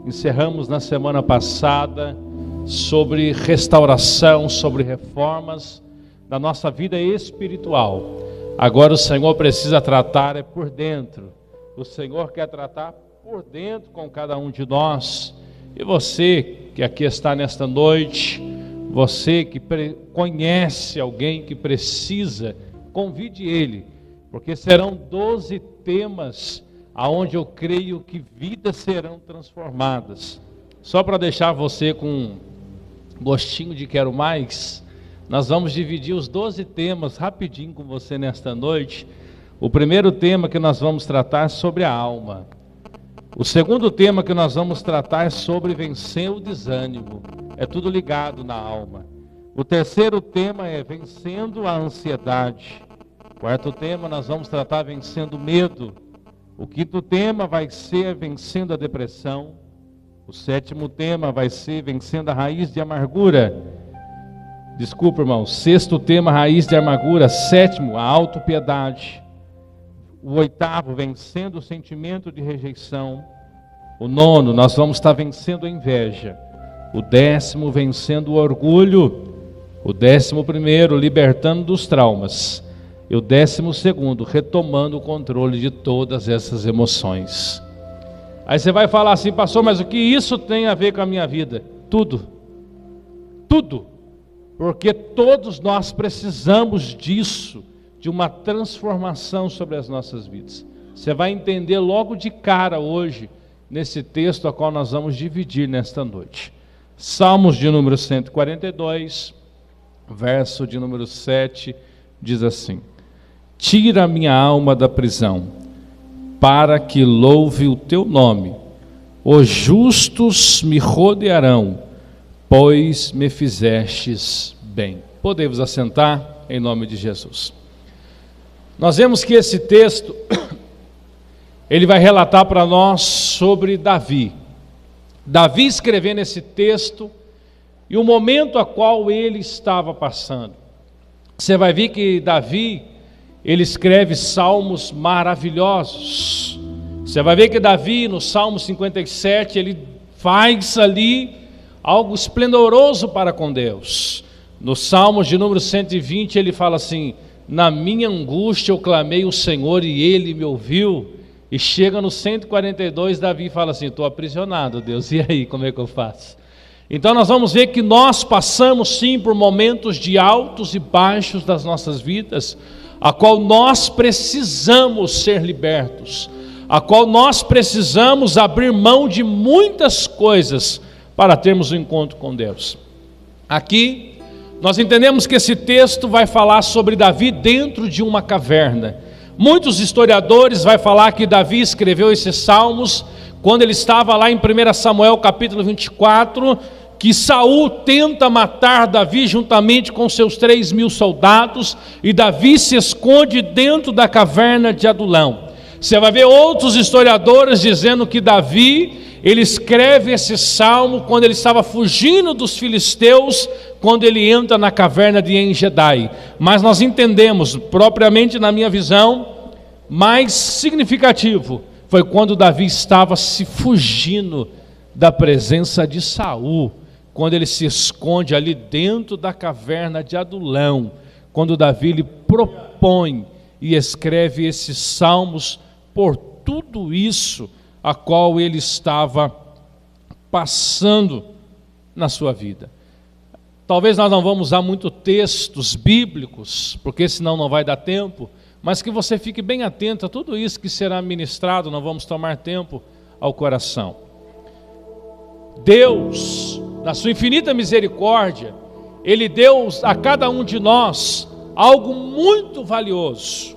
encerramos na semana passada sobre restauração, sobre reformas da nossa vida espiritual. Agora o Senhor precisa tratar por dentro. O Senhor quer tratar por dentro com cada um de nós. E você que aqui está nesta noite, você que conhece alguém que precisa, convide ele, porque serão 12 temas aonde eu creio que vidas serão transformadas. Só para deixar você com um gostinho de quero mais, nós vamos dividir os 12 temas rapidinho com você nesta noite. O primeiro tema que nós vamos tratar é sobre a alma. O segundo tema que nós vamos tratar é sobre vencer o desânimo. É tudo ligado na alma. O terceiro tema é vencendo a ansiedade. O quarto tema nós vamos tratar vencendo o medo. O quinto tema vai ser vencendo a depressão. O sétimo tema vai ser vencendo a raiz de amargura. Desculpa, irmão. Sexto tema, raiz de amargura. Sétimo, a autopiedade. O oitavo, vencendo o sentimento de rejeição. O nono, nós vamos estar vencendo a inveja. O décimo, vencendo o orgulho. O 11º, libertando dos traumas. E o 12º, retomando o controle de todas essas emoções. Aí você vai falar assim, pastor, mas o que isso tem a ver com a minha vida? Tudo. Tudo. Porque todos nós precisamos disso, de uma transformação sobre as nossas vidas. Você vai entender logo de cara hoje, nesse texto a qual nós vamos dividir nesta noite. Salmos de número 142, verso de número 7, diz assim: tira a minha alma da prisão, para que louve o teu nome. Os justos me rodearão, pois me fizestes bem. Podemos assentar em nome de Jesus. Nós vemos que esse texto, ele vai relatar para nós sobre Davi. Davi escrevendo esse texto e o momento a qual ele estava passando. Você vai ver que Davi, ele escreve salmos maravilhosos. Você vai ver que Davi, no Salmo 57, ele faz ali algo esplendoroso para com Deus. No Salmo de número 120, ele fala assim: na minha angústia eu clamei o Senhor e Ele me ouviu. E chega no 142, Davi fala assim: estou aprisionado, Deus, e aí, como é que eu faço? Então nós vamos ver que nós passamos sim por momentos de altos e baixos das nossas vidas, a qual nós precisamos ser libertos, a qual nós precisamos abrir mão de muitas coisas para termos um encontro com Deus. Aqui nós entendemos que esse texto vai falar sobre Davi dentro de uma caverna. Muitos historiadores vão falar que Davi escreveu esses salmos quando ele estava lá em 1 Samuel capítulo 24, que Saul tenta matar Davi juntamente com seus 3.000 soldados, e Davi se esconde dentro da caverna de Adulão. Você vai ver outros historiadores dizendo que Davi, ele escreve esse salmo quando ele estava fugindo dos filisteus, quando ele entra na caverna de En-Gedai. Mas nós entendemos, propriamente na minha visão, mais significativo foi quando Davi estava se fugindo da presença de Saul, quando ele se esconde ali dentro da caverna de Adulão, quando Davi lhe propõe e escreve esses salmos por tudo isso a qual ele estava passando na sua vida. Talvez nós não vamos usar muito textos bíblicos, porque senão não vai dar tempo, mas que você fique bem atento a tudo isso que será ministrado, não vamos tomar tempo ao coração. Deus, na sua infinita misericórdia, Ele deu a cada um de nós algo muito valioso.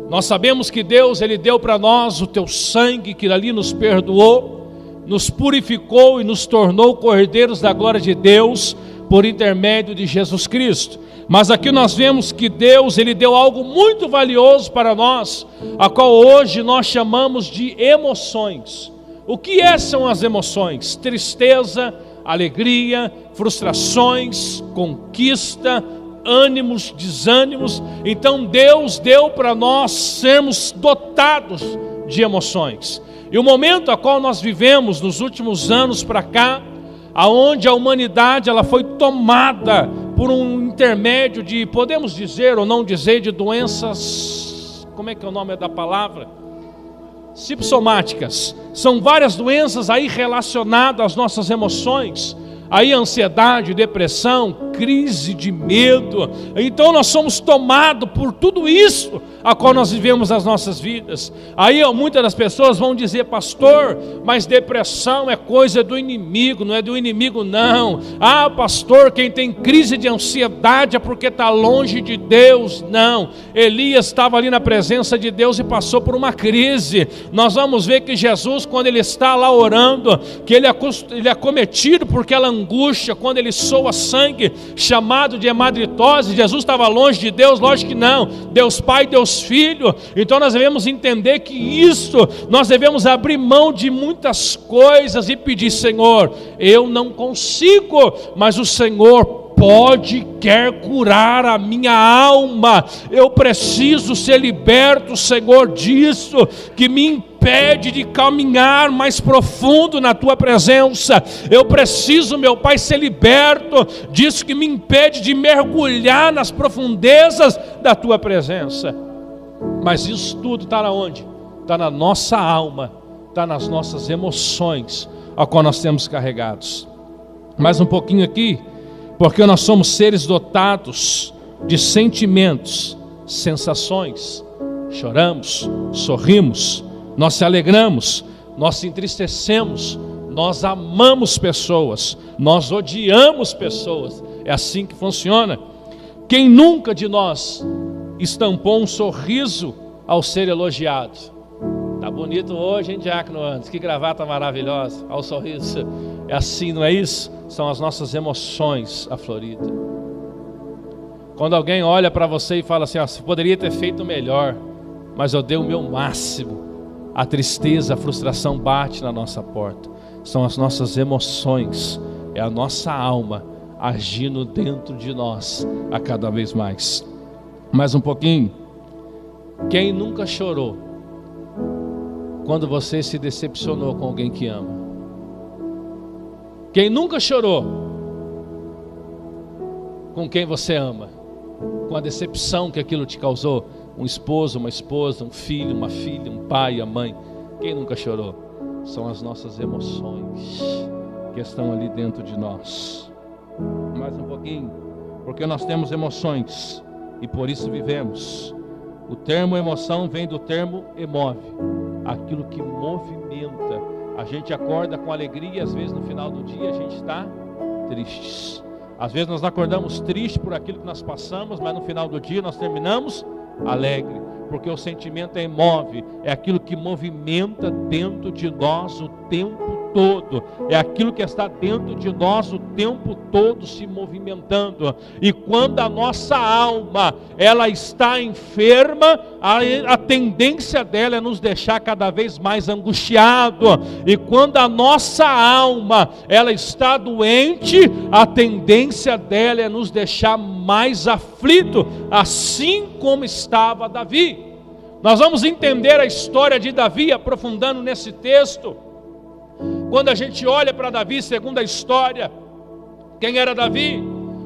Nós sabemos que Deus, Ele deu para nós o teu sangue, que ali nos perdoou, nos purificou e nos tornou cordeiros da glória de Deus, por intermédio de Jesus Cristo. Mas aqui nós vemos que Deus, Ele deu algo muito valioso para nós, a qual hoje nós chamamos de emoções. O que são as emoções? Tristeza, alegria, frustrações, conquista, ânimos, desânimos. Então Deus deu para nós sermos dotados de emoções. E o momento a qual nós vivemos nos últimos anos para cá, aonde a humanidade ela foi tomada por um intermédio de, podemos dizer ou não dizer, de doenças, como é que é o nome da palavra? Psicossomáticas. São várias doenças aí relacionadas às nossas emoções. Aí ansiedade, depressão, crise de medo. Então nós somos tomados por tudo isso a qual nós vivemos nas nossas vidas. Aí muitas das pessoas vão dizer: pastor, mas depressão é coisa do inimigo. Não é do inimigo não. Ah, pastor, quem tem crise de ansiedade é porque está longe de Deus. Não, Elias estava ali na presença de Deus e passou por uma crise. Nós vamos ver que Jesus, quando ele está lá orando, que ele é acometido por aquela angústia, quando ele soa sangue, chamado de hematitose. Jesus estava longe de Deus? Lógico que não. Deus Pai, Deus Filho. Então nós devemos entender que isso, nós devemos abrir mão de muitas coisas e pedir: Senhor, eu não consigo, mas o Senhor pode, quer curar a minha alma. Eu preciso ser liberto, Senhor, disso que me impede de caminhar mais profundo na Tua presença. Eu preciso, meu Pai, ser liberto disso que me impede de mergulhar nas profundezas da Tua presença. Mas isso tudo está onde? Está na nossa alma, está nas nossas emoções, a qual nós temos carregados. Mais um pouquinho aqui, porque nós somos seres dotados de sentimentos, sensações. Choramos, sorrimos, nós se alegramos, nós se entristecemos, nós amamos pessoas, nós odiamos pessoas. É assim que funciona. Quem nunca de nós estampou um sorriso ao ser elogiado? Tá bonito hoje, hein, Diácono Anderson? Que gravata maravilhosa. Olha o sorriso. É assim, não é isso? São as nossas emoções afloridas. Quando alguém olha para você e fala assim: você poderia ter feito melhor, mas eu dei o meu máximo. A tristeza, a frustração bate na nossa porta. São as nossas emoções, é a nossa alma agindo dentro de nós a cada vez mais. Mais um pouquinho. Quem nunca chorou quando você se decepcionou com alguém que ama? Quem nunca chorou com quem você ama, com a decepção que aquilo te causou? Um esposo, uma esposa, um filho, uma filha, um pai, a mãe. Quem nunca chorou? São as nossas emoções que estão ali dentro de nós. Mais um pouquinho, porque nós temos emoções e por isso vivemos. O termo emoção vem do termo emove, aquilo que movimenta. A gente acorda com alegria e às vezes no final do dia a gente está triste. Às vezes nós acordamos tristes por aquilo que nós passamos, mas no final do dia nós terminamos alegre, porque o sentimento emove, é aquilo que movimenta dentro de nós o tempo todo, é aquilo que está dentro de nós o tempo todo se movimentando. E quando a nossa alma ela está enferma, a tendência dela é nos deixar cada vez mais angustiado. E quando a nossa alma ela está doente, a tendência dela é nos deixar mais aflito, assim como estava Davi. Nós vamos entender a história de Davi aprofundando nesse texto. Quando a gente olha para Davi, segundo a história, quem era Davi?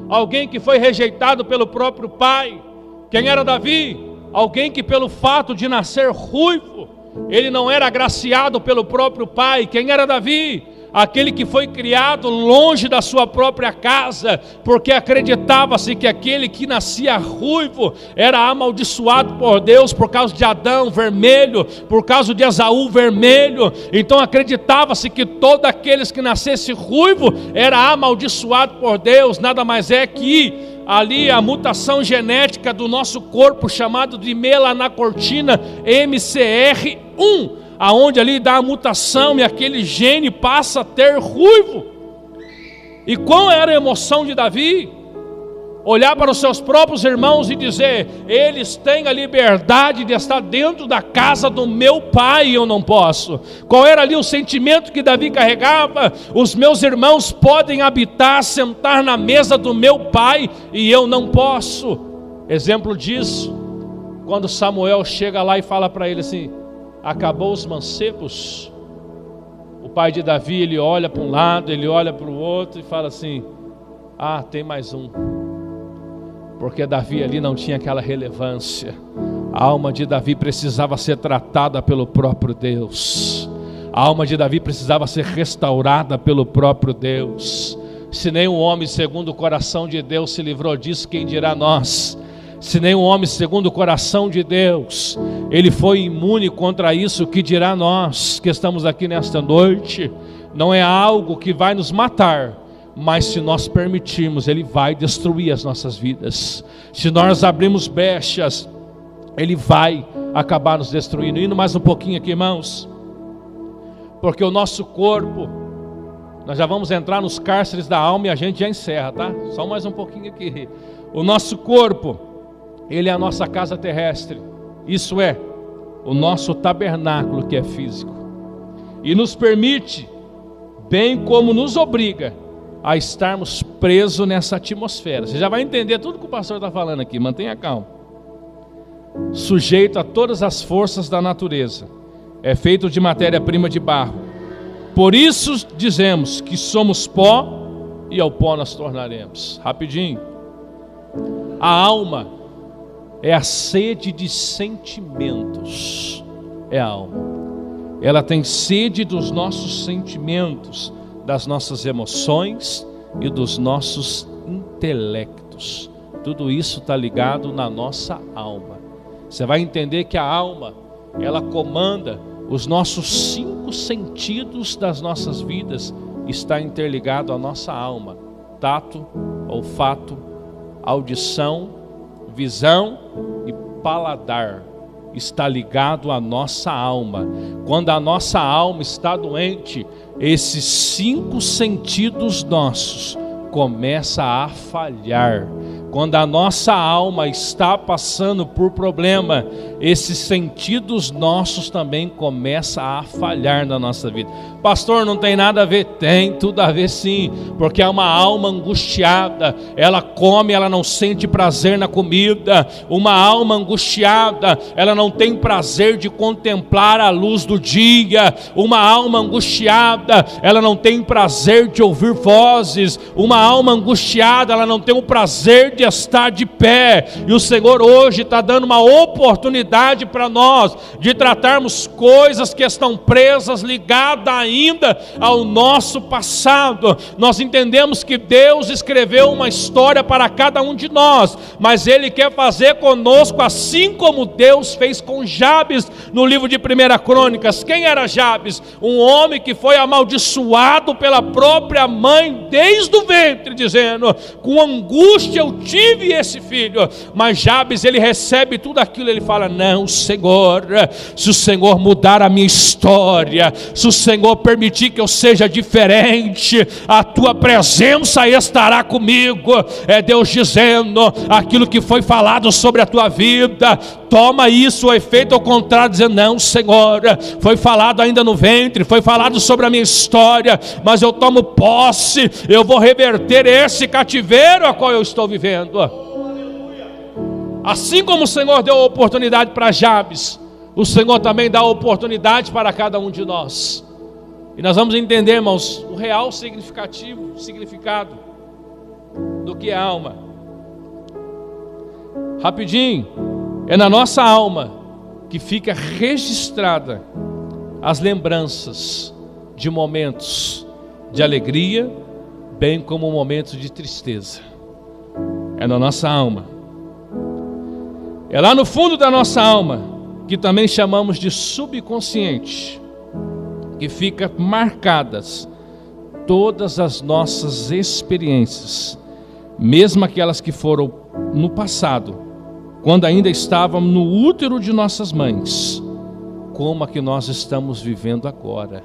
Alguém que foi rejeitado pelo próprio pai. Quem era Davi? Alguém que pelo fato de nascer ruivo, ele não era agraciado pelo próprio pai. Quem era Davi? Aquele que foi criado longe da sua própria casa, porque acreditava-se que aquele que nascia ruivo era amaldiçoado por Deus por causa de Adão vermelho, por causa de Esaú vermelho. Então acreditava-se que todos aqueles que nascesse ruivo era amaldiçoado por Deus. Nada mais é que ali a mutação genética do nosso corpo, chamado de melanocortina MCR1, aonde ali dá a mutação e aquele gene passa a ter ruivo. E qual era a emoção de Davi? Olhar para os seus próprios irmãos e dizer: eles têm a liberdade de estar dentro da casa do meu pai e eu não posso. Qual era ali o sentimento que Davi carregava? Os meus irmãos podem habitar, sentar na mesa do meu pai e eu não posso. Exemplo disso, quando Samuel chega lá e fala para ele assim: acabou os mancebos, o pai de Davi, ele olha para um lado, ele olha para o outro e fala assim: ah, tem mais um. Porque Davi ali não tinha aquela relevância. A alma de Davi precisava ser tratada pelo próprio Deus. A alma de Davi precisava ser restaurada pelo próprio Deus. Se nem um homem segundo o coração de Deus se livrou disso, quem dirá nós? Se nem um homem segundo o coração de Deus, ele foi imune contra isso, que dirá nós que estamos aqui nesta noite? Não é algo que vai nos matar, mas se nós permitirmos, ele vai destruir as nossas vidas. Se nós abrirmos brechas, ele vai acabar nos destruindo. Indo mais um pouquinho aqui, irmãos, porque o nosso corpo, nós já vamos entrar nos cárceres da alma e a gente já encerra, tá? Só mais um pouquinho aqui. O nosso corpo, ele é a nossa casa terrestre, isso é, o nosso tabernáculo que é físico, e nos permite, bem como nos obriga, a estarmos presos nessa atmosfera. Você já vai entender tudo que o pastor está falando aqui, mantenha calma. Sujeito a todas as forças da natureza, é feito de matéria-prima de barro. Por isso dizemos que somos pó e ao pó nós tornaremos. Rapidinho. A alma é a sede de sentimentos. É a alma. Ela tem sede dos nossos sentimentos, das nossas emoções e dos nossos intelectos. Tudo isso está ligado na nossa alma. Você vai entender que a alma, ela comanda os nossos 5 sentidos das nossas vidas, está interligado à nossa alma: tato, olfato, audição, visão e paladar. Está ligado à nossa alma. Quando a nossa alma está doente, esses 5 sentidos nossos começam a falhar. Quando a nossa alma está passando por problema, esses sentidos nossos também começam a falhar na nossa vida. Pastor, não tem nada a ver? Tem tudo a ver sim, porque é uma alma angustiada, ela come, ela não sente prazer na comida. Uma alma angustiada, ela não tem prazer de contemplar a luz do dia. Uma alma angustiada, ela não tem prazer de ouvir vozes. Uma alma angustiada, ela não tem o prazer de estar de pé. E o Senhor hoje está dando uma oportunidade para nós de tratarmos coisas que estão presas, ligadas ainda ao nosso passado. Nós entendemos que Deus escreveu uma história para cada um de nós, mas Ele quer fazer conosco assim como Deus fez com Jabes no livro de 1 Crônicas. Quem era Jabes? Um homem que foi amaldiçoado pela própria mãe desde o ventre, dizendo: com angústia eu tive esse filho. Mas Jabes, ele recebe tudo aquilo, ele fala: não, Senhor, se o Senhor mudar a minha história, se o Senhor permitir que eu seja diferente, a tua presença estará comigo. É Deus dizendo: aquilo que foi falado sobre a tua vida, toma isso, o efeito ao contrário, dizendo: não, Senhor, foi falado ainda no ventre, foi falado sobre a minha história, mas eu tomo posse, eu vou reverter esse cativeiro a qual eu estou vivendo. Assim como o Senhor deu a oportunidade para Jabes, o Senhor também dá a oportunidade para cada um de nós. E nós vamos entender, irmãos, o real significado do que é alma. Rapidinho, é na nossa alma que fica registrada as lembranças de momentos de alegria, bem como momentos de tristeza. É na nossa alma. É lá no fundo da nossa alma, que também chamamos de subconsciente, que fica marcadas todas as nossas experiências, mesmo aquelas que foram no passado, quando ainda estávamos no útero de nossas mães, como a que nós estamos vivendo agora.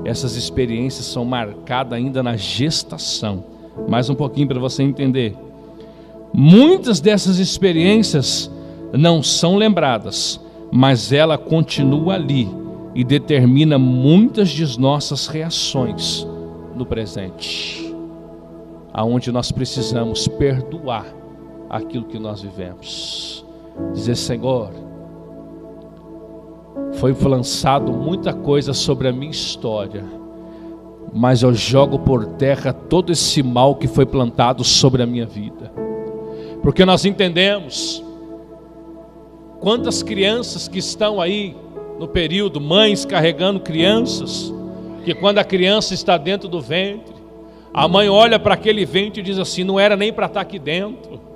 Essas experiências são marcadas ainda na gestação. Mais um pouquinho para você entender. Muitas dessas experiências não são lembradas, mas ela continua ali e determina muitas de nossas reações no presente, aonde nós precisamos perdoar aquilo que nós vivemos. Dizer: Senhor, foi lançado muita coisa sobre a minha história, mas eu jogo por terra todo esse mal que foi plantado sobre a minha vida, porque nós entendemos quantas crianças que estão aí no período, mães carregando crianças, que quando a criança está dentro do ventre, a mãe olha para aquele ventre e diz assim: não era nem para estar aqui dentro.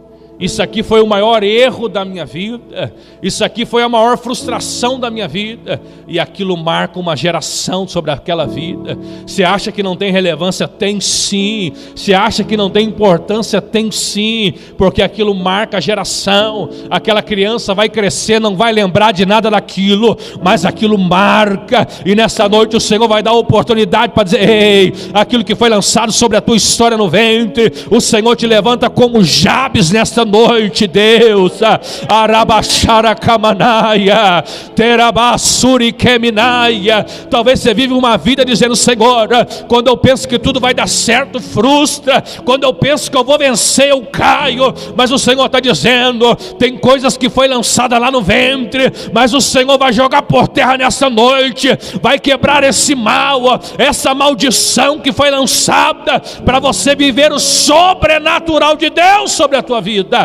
Isso aqui foi o maior erro da minha vida. Isso aqui foi a maior frustração da minha vida. E aquilo marca uma geração sobre aquela vida. Você acha que não tem relevância? Tem sim. Você acha que não tem importância? Tem sim. Porque aquilo marca a geração. Aquela criança vai crescer, não vai lembrar de nada daquilo, mas aquilo marca. E nessa noite o Senhor vai dar a oportunidade para dizer: ei, aquilo que foi lançado sobre a tua história no ventre, o Senhor te levanta como Jabes nesta noite, Deus. Arabaxara Kamanaia, Terabasuri Keminaia. Talvez você vive uma vida dizendo: Senhor, quando eu penso que tudo vai dar certo, frustra. Quando eu penso que eu vou vencer, eu caio. Mas o Senhor está dizendo: tem coisas que foi lançada lá no ventre, mas o Senhor vai jogar por terra nessa noite, vai quebrar esse mal, essa maldição que foi lançada, para você viver o sobrenatural de Deus sobre a tua vida.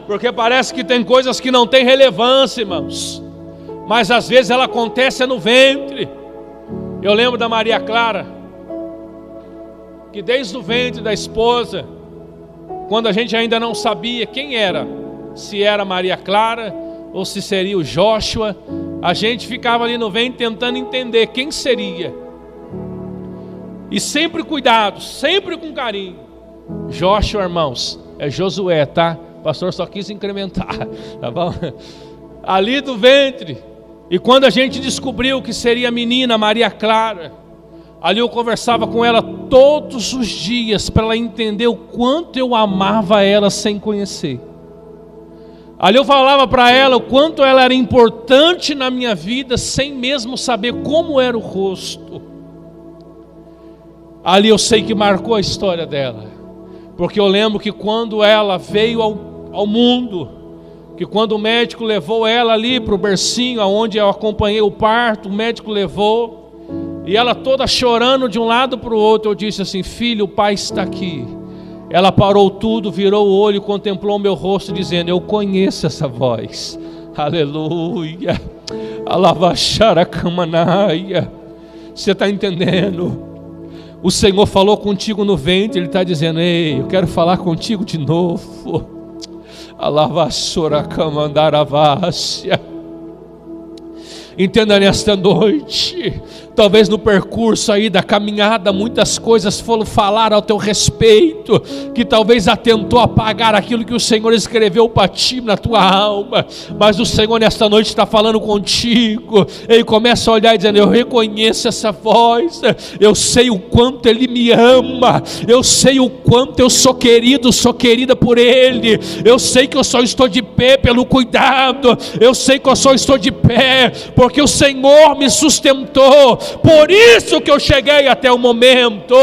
Porque parece que tem coisas que não tem relevância, irmãos, mas às vezes ela acontece no ventre. Eu lembro da Maria Clara, que desde o ventre da esposa, quando a gente ainda não sabia quem era, se era Maria Clara ou se seria o Joshua, a gente ficava ali no ventre tentando entender quem seria. E sempre cuidado, sempre com carinho. Joshua, irmãos, é Josué, tá? O pastor só quis incrementar, tá bom? Ali do ventre. E quando a gente descobriu que seria a menina Maria Clara, ali eu conversava com ela todos os dias, para ela entender o quanto eu amava ela sem conhecer. Ali eu falava para ela o quanto ela era importante na minha vida, sem mesmo saber como era o rosto. Ali eu sei que marcou a história dela, porque eu lembro que quando ela veio ao mundo, que quando o médico levou ela ali para o bercinho, onde eu acompanhei o parto, o médico levou, e ela toda chorando de um lado para o outro, eu disse assim: filho, o pai está aqui. Ela parou tudo, virou o olho, contemplou o meu rosto, dizendo: eu conheço essa voz. Aleluia. Alavachara Kamanaia. Você está entendendo? O Senhor falou contigo no ventre, Ele está dizendo: ei, eu quero falar contigo de novo. Alavachora Kamandaravasya. Entenda nesta noite, talvez no percurso aí da caminhada, muitas coisas foram falar ao teu respeito, que talvez atentou apagar aquilo que o Senhor escreveu para ti na tua alma, mas o Senhor nesta noite está falando contigo. Ele começa a olhar e dizendo: eu reconheço essa voz, eu sei o quanto Ele me ama, eu sei o quanto eu sou querido, sou querida por Ele, eu sei que eu só estou de pé pelo cuidado, eu sei que eu só estou de pé porque o Senhor me sustentou, por isso que eu cheguei até o momento.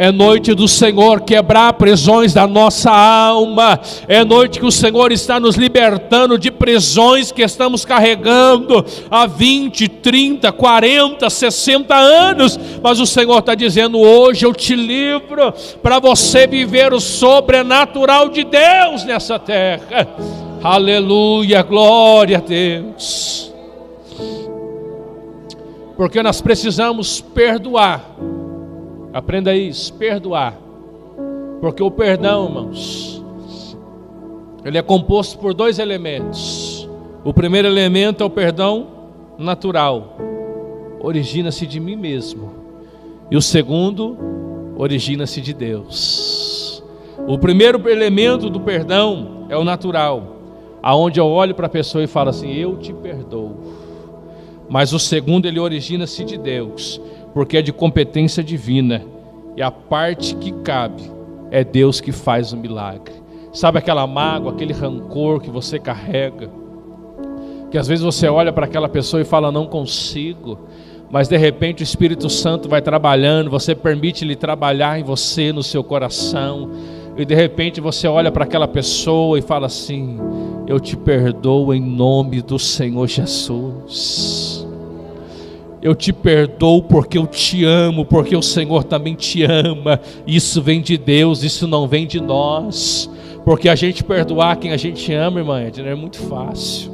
É noite do Senhor quebrar prisões da nossa alma. É noite que o Senhor está nos libertando de prisões que estamos carregando há 20, 30, 40, 60 anos. Mas o Senhor está dizendo: hoje eu te livro para você viver o sobrenatural de Deus nessa terra. Aleluia, glória a Deus. Porque nós precisamos perdoar. Aprenda isso, perdoar. Porque o perdão, irmãos, ele é composto por dois elementos. O primeiro elemento é o perdão natural, origina-se de mim mesmo. E o segundo, origina-se de Deus. O primeiro elemento do perdão é o natural, aonde eu olho para a pessoa e falo assim: eu te perdoo. Mas o segundo, ele origina-se de Deus, porque é de competência divina, e a parte que cabe é Deus que faz o milagre. Sabe aquela mágoa, aquele rancor que você carrega, que às vezes você olha para aquela pessoa e fala: não consigo, mas de repente o Espírito Santo vai trabalhando, você permite Ele trabalhar em você, no seu coração, e de repente você olha para aquela pessoa e fala assim: eu te perdoo em nome do Senhor Jesus. Eu te perdoo porque eu te amo, porque o Senhor também te ama. Isso vem de Deus, isso não vem de nós. Porque a gente perdoar quem a gente ama, irmã, é muito fácil.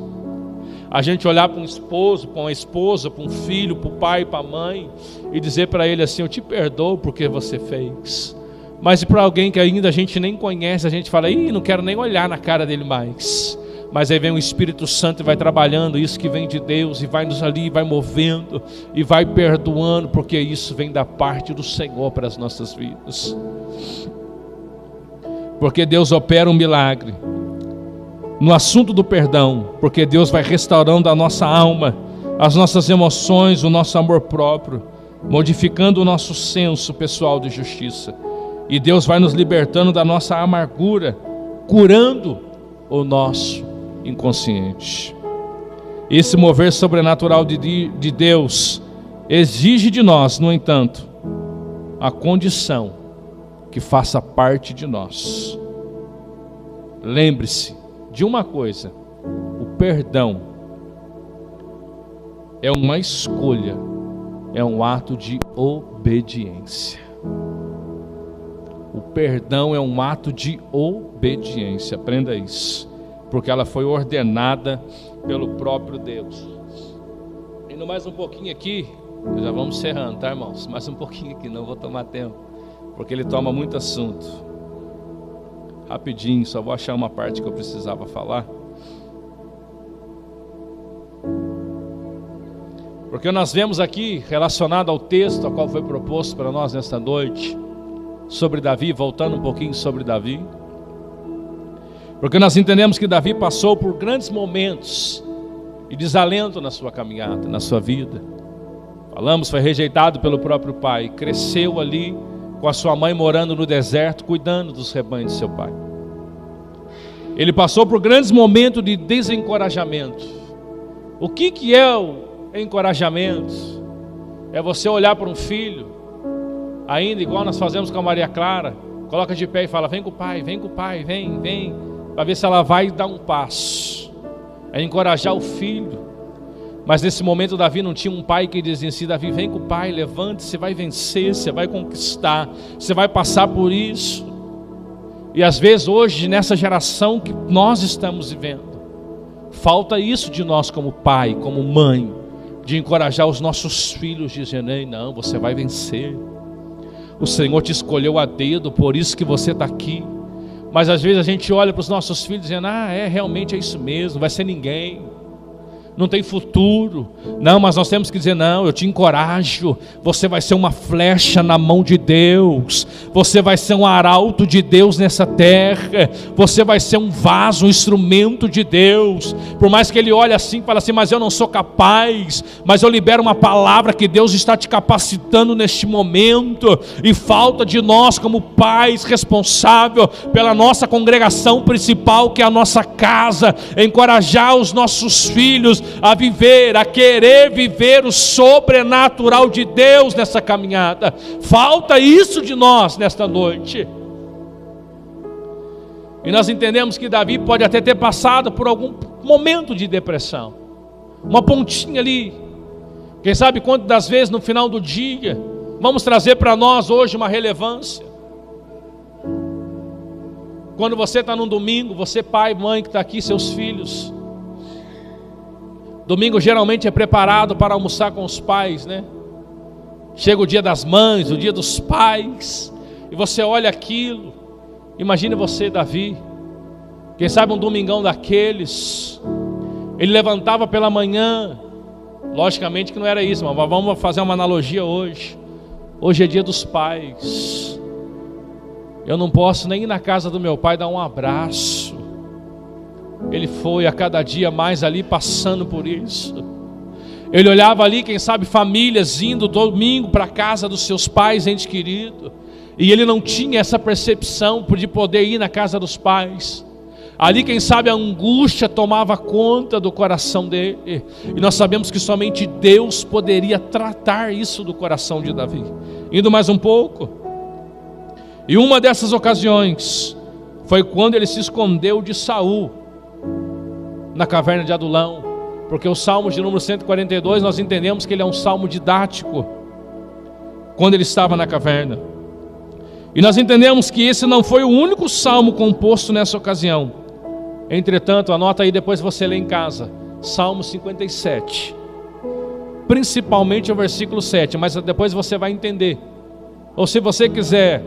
A gente olhar para um esposo, para uma esposa, para um filho, para o pai, para a mãe, e dizer para ele assim: eu te perdoo porque você fez. Mas para alguém que ainda a gente nem conhece, a gente fala: ih, não quero nem olhar na cara dele mais. Mas aí vem o Espírito Santo e vai trabalhando isso que vem de Deus, e vai nos ali, vai movendo, e vai perdoando, porque isso vem da parte do Senhor para as nossas vidas. Porque Deus opera um milagre no assunto do perdão, porque Deus vai restaurando a nossa alma, as nossas emoções, o nosso amor próprio, modificando o nosso senso pessoal de justiça. E Deus vai nos libertando da nossa amargura, curando o nosso inconsciente. Esse mover sobrenatural de Deus exige de nós, no entanto, a condição que faça parte de nós. Lembre-se de uma coisa: o perdão é uma escolha, é um ato de obediência. O perdão é um ato de obediência, aprenda isso, porque ela foi ordenada pelo próprio Deus. Indo mais um pouquinho aqui, já vamos encerrando, tá, irmãos? Mais um pouquinho aqui, não vou tomar tempo, porque ele toma muito assunto. Rapidinho, só vou achar uma parte que eu precisava falar. Porque nós vemos aqui, relacionado ao texto a qual foi proposto para nós nesta noite, sobre Davi, voltando um pouquinho sobre Davi, porque nós entendemos que Davi passou por grandes momentos e desalento na sua caminhada, na sua vida. Falamos, foi rejeitado pelo próprio pai, cresceu ali com a sua mãe morando no deserto, cuidando dos rebanhos de seu pai. Ele passou por grandes momentos de desencorajamento. O que é o encorajamento? É você olhar para um filho, ainda igual nós fazemos com a Maria Clara, coloca de pé e fala: vem com o pai, vem, para ver se ela vai dar um passo. É encorajar o filho. Mas nesse momento Davi não tinha um pai que dizia assim: Davi, vem com o pai, levante, você vai vencer, você vai conquistar, você vai passar por isso. E às vezes hoje, nessa geração que nós estamos vivendo, falta isso de nós como pai, como mãe, de encorajar os nossos filhos, dizendo: ei, não, você vai vencer. O Senhor te escolheu a dedo, por isso que você está aqui. Mas às vezes a gente olha para os nossos filhos dizendo: realmente é isso mesmo, não vai ser ninguém, não tem futuro. Não, mas nós temos que dizer: não, eu te encorajo, você vai ser uma flecha na mão de Deus, você vai ser um arauto de Deus nessa terra, você vai ser um vaso, um instrumento de Deus. Por mais que ele olhe assim e fale assim: mas eu não sou capaz, mas eu libero uma palavra que Deus está te capacitando neste momento. E falta de nós como pais responsável pela nossa congregação principal, que é a nossa casa, encorajar os nossos filhos a viver, a querer viver o sobrenatural de Deus nessa caminhada. Falta isso de nós nesta noite. E nós entendemos que Davi pode até ter passado por algum momento de depressão, uma pontinha ali. Quem sabe quantas das vezes no final do dia vamos trazer para nós hoje uma relevância. Quando você está num domingo, você pai, mãe que está aqui, seus filhos, domingo geralmente é preparado para almoçar com os pais, né? Chega o dia das mães, o dia dos pais, e você olha aquilo. Imagine você, Davi, quem sabe um domingão daqueles, ele levantava pela manhã, logicamente que não era isso, mas vamos fazer uma analogia hoje. Hoje é dia dos pais, eu não posso nem ir na casa do meu pai dar um abraço. Ele foi a cada dia mais ali passando por isso. Ele olhava ali, quem sabe famílias indo domingo para a casa dos seus pais, ente querido, e ele não tinha essa percepção de poder ir na casa dos pais. Ali, quem sabe, a angústia tomava conta do coração dele. E nós sabemos que somente Deus poderia tratar isso do coração de Davi. Indo mais um pouco. E uma dessas ocasiões foi quando ele se escondeu de Saul na caverna de Adulão. Porque o Salmo de número 142, nós entendemos que ele é um salmo didático. Quando ele estava na caverna. E nós entendemos que esse não foi o único salmo composto nessa ocasião. Entretanto, anota aí, depois você lê em casa, Salmo 57, principalmente o versículo 7, mas depois você vai entender. Ou se você quiser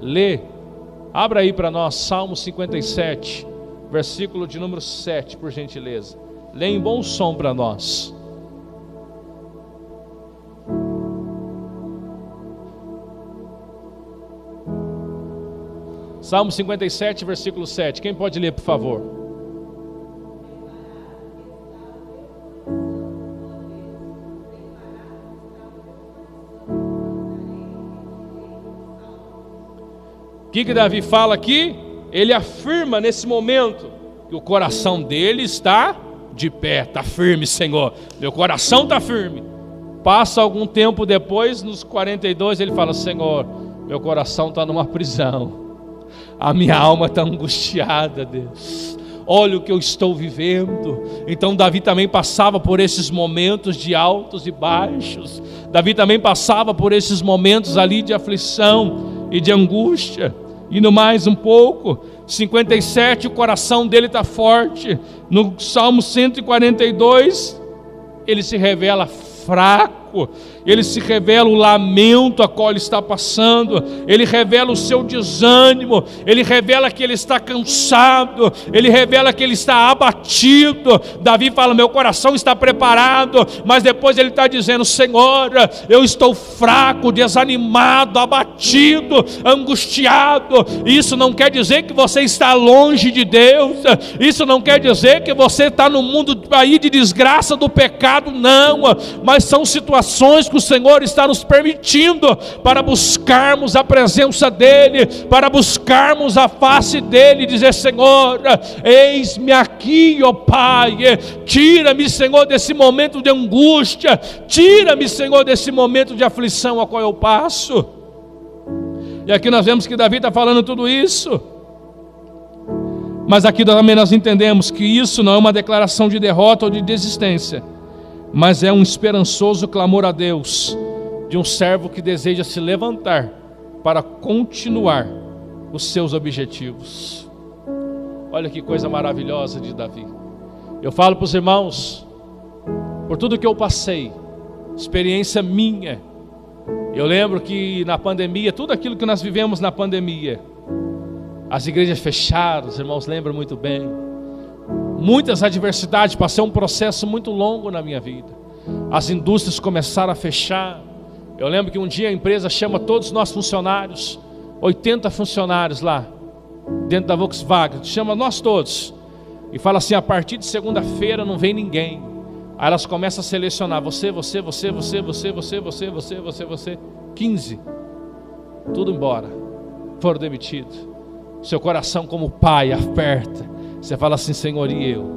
ler, abra aí para nós, Salmo 57, versículo de número 7, por gentileza. Lê em bom som para nós. Salmo 57, versículo 7. Quem pode ler, por favor? O que Davi fala aqui? Ele afirma nesse momento que o coração dele está de pé, está firme, Senhor. Meu coração está firme. Passa algum tempo depois, nos 42, ele fala: Senhor, meu coração está numa prisão. A minha alma está angustiada, Deus. Olha o que eu estou vivendo. Então Davi também passava por esses momentos de altos e baixos. Davi também passava por esses momentos ali de aflição e de angústia. Indo mais um pouco, 57, o coração dele está forte. No Salmo 142, ele se revela fraco. Ele se revela o lamento a qual ele está passando, ele revela o seu desânimo, ele revela que ele está cansado, ele revela que ele está abatido. Davi fala: meu coração está preparado, mas depois ele está dizendo: Senhor, eu estou fraco, desanimado, abatido, angustiado. Isso não quer dizer que você está longe de Deus, isso não quer dizer que você está no mundo aí de desgraça do pecado, não, mas são situações que o Senhor está nos permitindo para buscarmos a presença dEle, para buscarmos a face dEle, e dizer: Senhor, eis-me aqui, ó Pai, tira-me, Senhor, desse momento de angústia, tira-me, Senhor, desse momento de aflição a qual eu passo. E aqui nós vemos que Davi está falando tudo isso, mas aqui também nós entendemos que isso não é uma declaração de derrota ou de desistência, mas é um esperançoso clamor a Deus de um servo que deseja se levantar para continuar os seus objetivos. Olha que coisa maravilhosa de Davi. Eu falo para os irmãos, por tudo que eu passei, experiência minha. Eu lembro que na pandemia, tudo aquilo que nós vivemos na pandemia, as igrejas fecharam, os irmãos lembram muito bem. Muitas adversidades, passei um processo muito longo na minha vida. As indústrias começaram a fechar. Eu lembro que um dia a empresa chama todos os nossos funcionários, 80 funcionários lá, dentro da Volkswagen, chama nós todos, e fala assim: a partir de segunda-feira não vem ninguém. Aí elas começam a selecionar: você, 15, tudo embora, foram demitidos. Seu coração como pai aperta. Você fala assim: Senhor, e eu?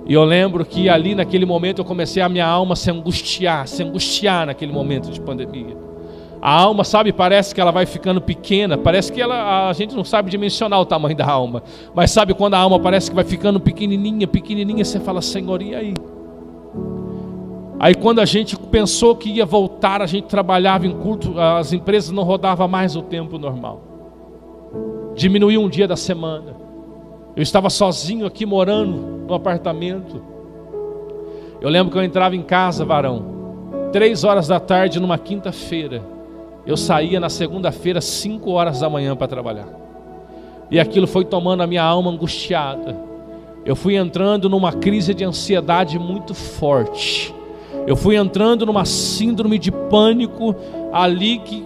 E eu lembro que ali naquele momento eu comecei a minha alma se angustiar naquele momento de pandemia. A alma, sabe, parece que ela vai ficando pequena, parece que a gente não sabe dimensionar o tamanho da alma, mas sabe quando a alma parece que vai ficando pequenininha, você fala: Senhor, e aí? Aí quando a gente pensou que ia voltar, a gente trabalhava em culto, as empresas não rodavam mais o tempo normal, diminuiu um dia da semana. Eu estava sozinho aqui morando no apartamento. Eu lembro que eu entrava em casa, varão, 3 horas da tarde numa quinta-feira. Eu saía na segunda-feira 5 horas da manhã para trabalhar. E aquilo foi tomando a minha alma angustiada. Eu fui entrando numa crise de ansiedade muito forte. Eu fui entrando numa síndrome de pânico ali que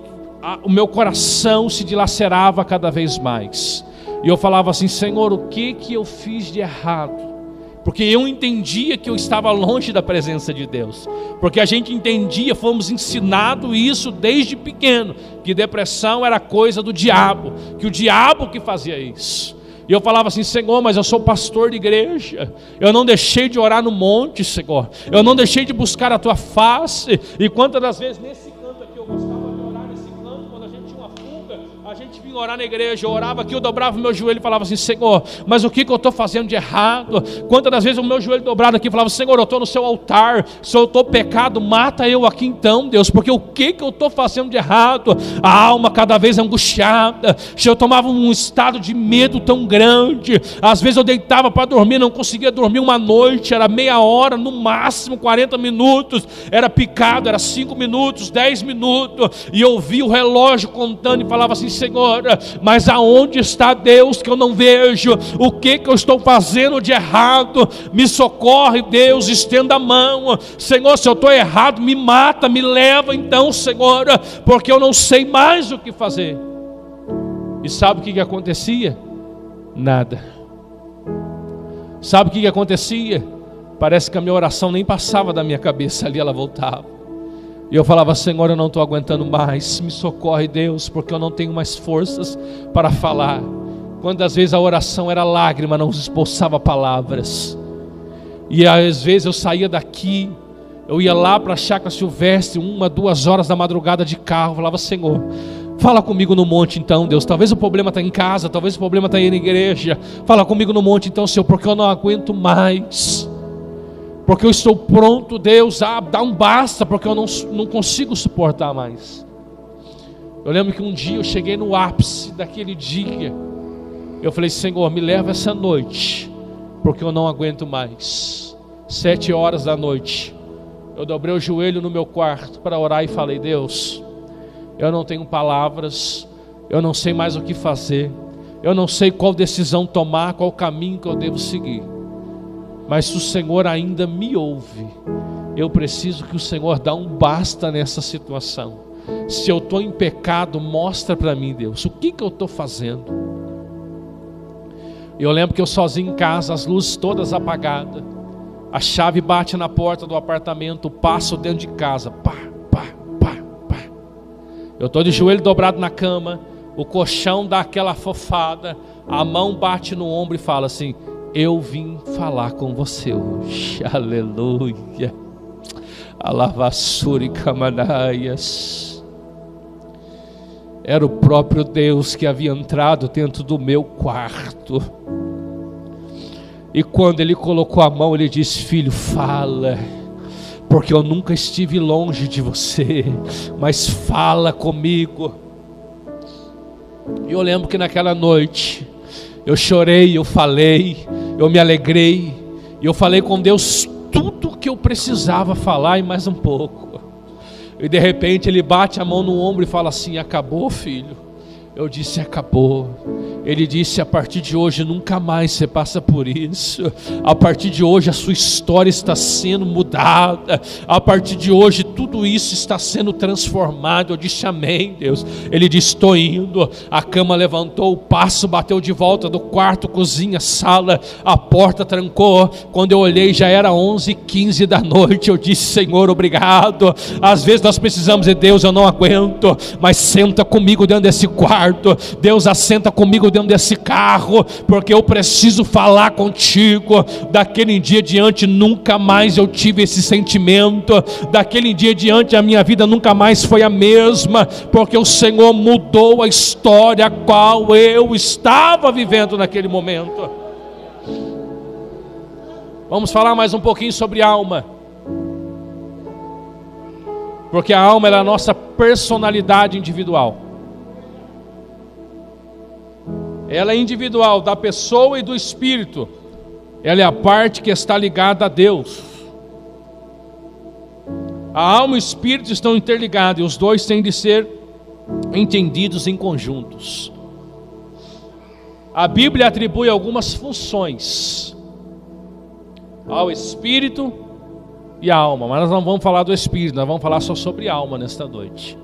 o meu coração se dilacerava cada vez mais. E eu falava assim: Senhor, o que eu fiz de errado? Porque eu entendia que eu estava longe da presença de Deus. Porque a gente entendia, fomos ensinados isso desde pequeno, que depressão era coisa do diabo, que o diabo que fazia isso. E eu falava assim: Senhor, mas eu sou pastor de igreja, eu não deixei de orar no monte, Senhor, eu não deixei de buscar a tua face. E quantas das vezes nesse canto aqui eu gostava de orar nesse canto, quando a gente tinha uma fuga, a gente vinha orar na igreja, eu orava aqui, eu dobrava o meu joelho e falava assim: Senhor, mas o que eu estou fazendo de errado? Quantas das vezes o meu joelho dobrado aqui falava: Senhor, eu estou no seu altar, se eu estou pecado, mata eu aqui então, Deus, porque o que eu estou fazendo de errado? A alma cada vez angustiada, eu tomava um estado de medo tão grande. Às vezes eu deitava para dormir, não conseguia dormir uma noite, era meia hora, no máximo 40 minutos, era picado, era 5 minutos, 10 minutos, e eu via o relógio contando e falava assim: Senhor, mas aonde está Deus que eu não vejo? O que eu estou fazendo de errado? Me socorre, Deus, estenda a mão. Senhor, se eu estou errado, me mata, me leva então, Senhor, porque eu não sei mais o que fazer. E sabe o que acontecia? Nada. Sabe o que acontecia? Parece que a minha oração nem passava da minha cabeça, ali ela voltava. E eu falava: Senhor, eu não estou aguentando mais, me socorre, Deus, porque eu não tenho mais forças para falar. Quantas vezes a oração era lágrima, não expulsava palavras. E às vezes eu saía daqui, eu ia lá para a Chácara Silvestre, 1, 2 horas da madrugada de carro, falava: Senhor, fala comigo no monte então, Deus, talvez o problema está em casa, talvez o problema está aí na igreja, fala comigo no monte então, Senhor, porque eu não aguento mais, porque eu estou pronto, Deus, a dar um basta, porque eu não consigo suportar mais. Eu lembro que um dia eu cheguei no ápice daquele dia, eu falei: Senhor, me leva essa noite, porque eu não aguento mais. 7 horas da noite, eu dobrei o joelho no meu quarto para orar e falei: Deus, eu não tenho palavras, eu não sei mais o que fazer, eu não sei qual decisão tomar, qual caminho que eu devo seguir. Mas se o Senhor ainda me ouve, eu preciso que o Senhor dê um basta nessa situação. Se eu estou em pecado, mostra para mim, Deus, o que eu estou fazendo. Eu lembro que eu sozinho em casa, as luzes todas apagadas, a chave bate na porta do apartamento, passo dentro de casa, pá, pá, pá, pá. Eu estou de joelho dobrado na cama, o colchão dá aquela fofada, a mão bate no ombro e fala assim: eu vim falar com você hoje. Aleluia. Alavassuri camanaias. Era o próprio Deus que havia entrado dentro do meu quarto. E quando Ele colocou a mão, Ele disse: filho, fala, porque eu nunca estive longe de você, mas fala comigo. E eu lembro que naquela noite eu chorei, eu falei, eu me alegrei, e eu falei com Deus tudo o que eu precisava falar e mais um pouco. E de repente Ele bate a mão no ombro e fala assim: acabou, filho? Eu disse: acabou. Ele disse: a partir de hoje nunca mais você passa por isso. A partir de hoje a sua história está sendo mudada. A partir de hoje tudo isso está sendo transformado. Eu disse: amém, Deus. Ele disse: estou indo. A cama levantou, o passo bateu de volta do quarto, cozinha, sala, a porta trancou. Quando eu olhei já era 11h15 da noite. Eu disse: Senhor, obrigado. Às vezes nós precisamos de Deus, eu não aguento, mas senta comigo dentro desse quarto. Deus, assenta comigo dentro desse carro, porque eu preciso falar contigo. Daquele dia diante nunca mais eu tive esse sentimento. Daquele dia diante a minha vida nunca mais foi a mesma, porque o Senhor mudou a história a qual eu estava vivendo naquele momento. Vamos falar mais um pouquinho sobre alma, porque a alma é a nossa personalidade individual. Ela é individual, da pessoa e do espírito. Ela é a parte que está ligada a Deus. A alma e o espírito estão interligados, e os dois têm de ser entendidos em conjuntos. A Bíblia atribui algumas funções ao espírito e à alma, mas nós não vamos falar do espírito, nós vamos falar só sobre a alma nesta noite.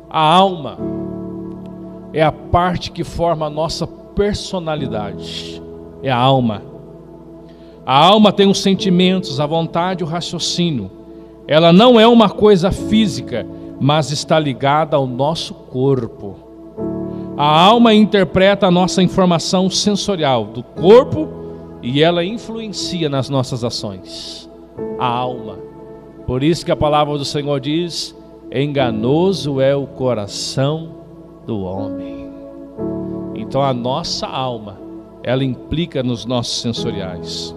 A alma é a parte que forma a nossa personalidade. É a alma. A alma tem os sentimentos, a vontade e o raciocínio. Ela não é uma coisa física, mas está ligada ao nosso corpo. A alma interpreta a nossa informação sensorial do corpo e ela influencia nas nossas ações. A alma. Por isso que a palavra do Senhor diz: enganoso é o coração do homem. Então a nossa alma, ela implica nos nossos sensoriais.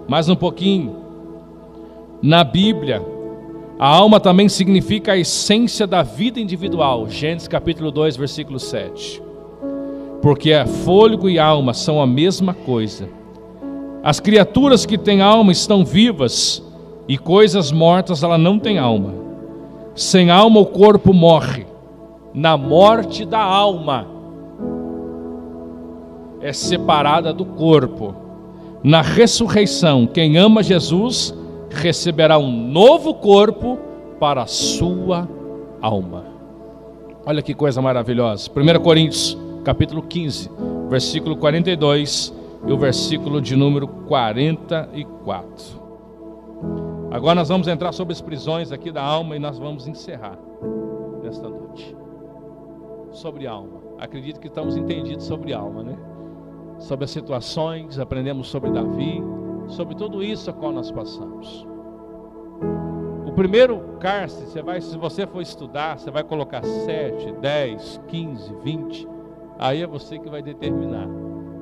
Mais um pouquinho. Na Bíblia, a alma também significa a essência da vida individual. Gênesis capítulo 2, versículo 7. Porque fôlego e alma são a mesma coisa. As criaturas que têm alma estão vivas, e coisas mortas ela não tem alma. Sem alma o corpo morre. Na morte da alma é separada do corpo. Na ressurreição, quem ama Jesus receberá um novo corpo para a sua alma. Olha que coisa maravilhosa. 1 Coríntios capítulo 15, versículo 42 e o versículo de número 44. Agora nós vamos entrar sobre as prisões aqui da alma e nós vamos encerrar nesta noite. Sobre alma. Acredito que estamos entendidos sobre alma, né? Sobre as situações, aprendemos sobre Davi, sobre tudo isso a qual nós passamos. O primeiro cárcere, se você for estudar, você vai colocar 7, 10, 15, 20, aí é você que vai determinar.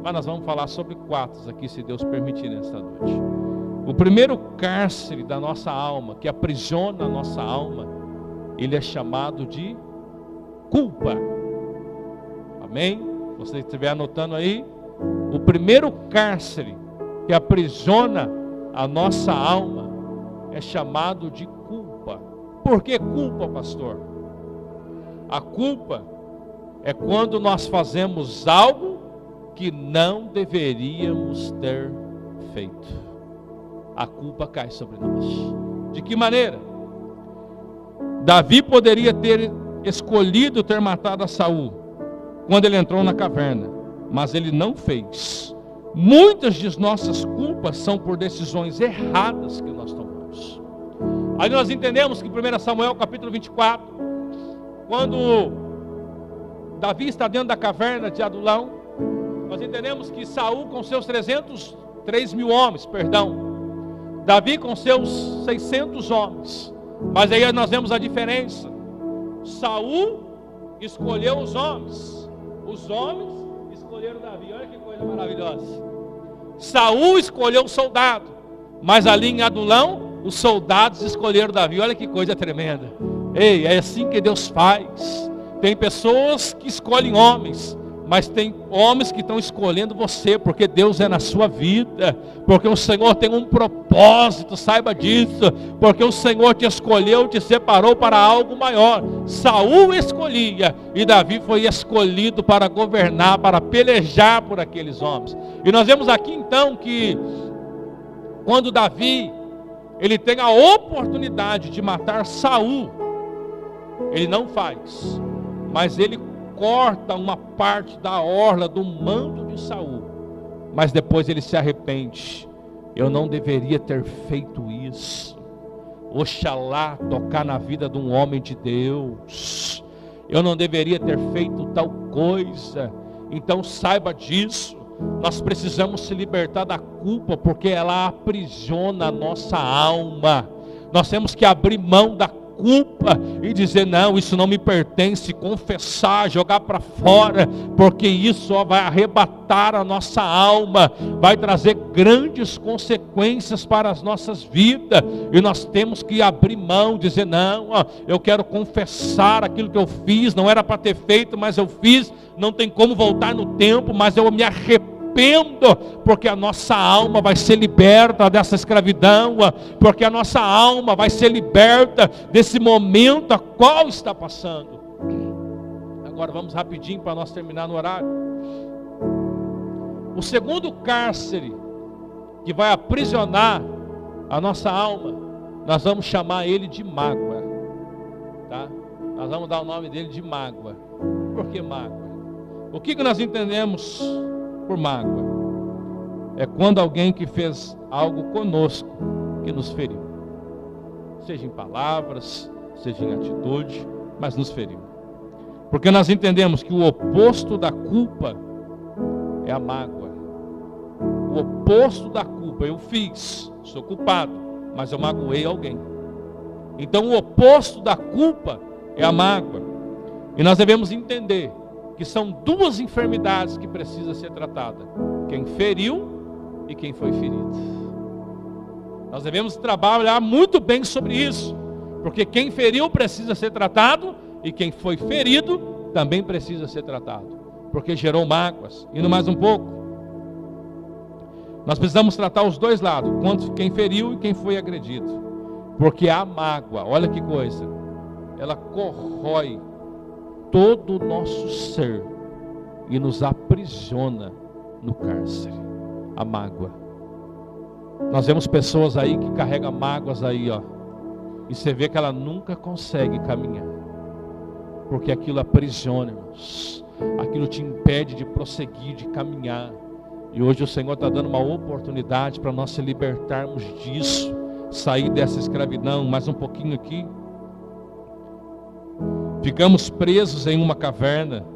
Mas nós vamos falar sobre 4 aqui, se Deus permitir, nesta noite. O primeiro cárcere da nossa alma, que aprisiona a nossa alma, ele é chamado de culpa. Amém? Se você estiver anotando aí, o primeiro cárcere que aprisiona a nossa alma é chamado de culpa. Por que culpa, pastor? A culpa é quando nós fazemos algo que não deveríamos ter feito. A culpa cai sobre nós. De que maneira? Davi poderia ter escolhido ter matado a Saul quando ele entrou na caverna, mas ele não fez. Muitas de nossas culpas são por decisões erradas que nós tomamos. Aí nós entendemos que 1 Samuel capítulo 24, quando Davi está dentro da caverna de Adulão, nós entendemos que Saul com seus 3 mil homens, Davi com seus 600 homens. Mas aí nós vemos a diferença. Saul escolheu os homens escolheram Davi. Olha que coisa maravilhosa. Saul escolheu o soldado, mas ali em Adulão os soldados escolheram Davi. Olha que coisa tremenda. Ei, é assim que Deus faz. Tem pessoas que escolhem homens, mas tem homens que estão escolhendo você, porque Deus é na sua vida, porque o Senhor tem um propósito, saiba disso, porque o Senhor te escolheu, te separou para algo maior. Saul escolhia, e Davi foi escolhido para governar, para pelejar por aqueles homens. E nós vemos aqui então que, quando Davi, ele tem a oportunidade de matar Saul, ele não faz, mas ele corta uma parte da orla do manto de Saul, mas depois ele se arrepende. Eu não deveria ter feito isso. Oxalá tocar na vida de um homem de Deus. Eu não deveria ter feito tal coisa. Então saiba disso. Nós precisamos se libertar da culpa, porque ela aprisiona a nossa alma. Nós temos que abrir mão da culpa e dizer: não, isso não me pertence, confessar, jogar para fora, porque isso só vai arrebatar a nossa alma, vai trazer grandes consequências para as nossas vidas, e nós temos que abrir mão, dizer: não, eu quero confessar aquilo que eu fiz, não era para ter feito, mas eu fiz, não tem como voltar no tempo, mas eu me arrependo, porque a nossa alma vai ser liberta dessa escravidão, porque a nossa alma vai ser liberta desse momento a qual está passando. Agora vamos rapidinho para nós terminar no horário. O segundo cárcere que vai aprisionar a nossa alma, nós vamos chamar ele de mágoa, tá? Nós vamos dar o nome dele de mágoa. Por que mágoa? O que nós entendemos por mágoa? É quando alguém que fez algo conosco, que nos feriu, seja em palavras, seja em atitude, mas nos feriu. Porque nós entendemos que o oposto da culpa é a mágoa. O oposto da culpa, eu fiz, sou culpado, mas eu magoei alguém. Então o oposto da culpa é a mágoa. E nós devemos entender que são duas enfermidades que precisam ser tratadas: quem feriu e quem foi ferido. Nós devemos trabalhar muito bem sobre isso, porque quem feriu precisa ser tratado e quem foi ferido também precisa ser tratado, porque gerou mágoas. Indo mais um pouco, nós precisamos tratar os dois lados, quanto quem feriu e quem foi agredido, porque a mágoa, olha que coisa, ela corrói todo o nosso ser e nos aprisiona no cárcere. A mágoa. Nós vemos pessoas aí que carregam mágoas aí, ó, e você vê que ela nunca consegue caminhar, porque aquilo aprisiona, irmãos. Aquilo te impede de prosseguir, de caminhar. E hoje o Senhor está dando uma oportunidade para nós se libertarmos disso, sair dessa escravidão. Mais um pouquinho aqui. Ficamos presos em uma caverna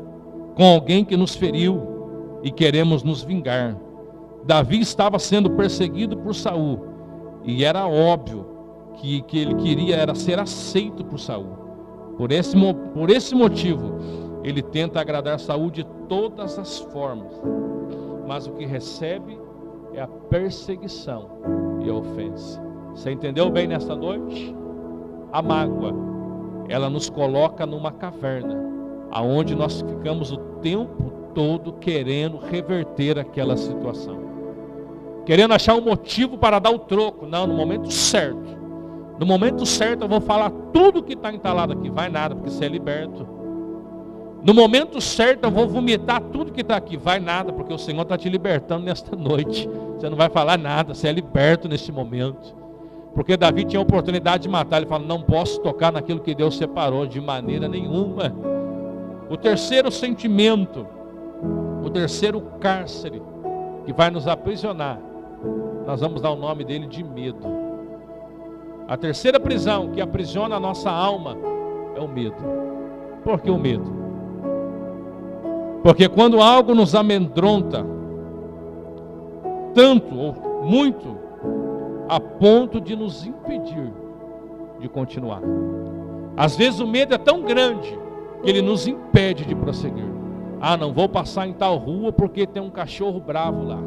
com alguém que nos feriu e queremos nos vingar. Davi estava sendo perseguido por Saul e era óbvio que ele queria era ser aceito por Saul. Por esse motivo, ele tenta agradar Saul de todas as formas, mas o que recebe é a perseguição e a ofensa. Você entendeu bem nesta noite? A mágoa, ela nos coloca numa caverna, aonde nós ficamos o tempo todo querendo reverter aquela situação, querendo achar um motivo para dar o troco. Não, no momento certo. No momento certo eu vou falar tudo que está entalado aqui. Vai nada, porque você é liberto. No momento certo eu vou vomitar tudo que está aqui. Vai nada, porque o Senhor está te libertando nesta noite. Você não vai falar nada, você é liberto neste momento. Porque Davi tinha a oportunidade de matar. Ele fala, não posso tocar naquilo que Deus separou de maneira nenhuma. O terceiro sentimento, o terceiro cárcere que vai nos aprisionar, nós vamos dar o nome dele de medo. A terceira prisão que aprisiona a nossa alma é o medo. Por que o medo? Porque quando algo nos amedronta tanto ou muito, a ponto de nos impedir de continuar. Às vezes o medo é tão grande que ele nos impede de prosseguir. Ah, não vou passar em tal rua porque tem um cachorro bravo lá.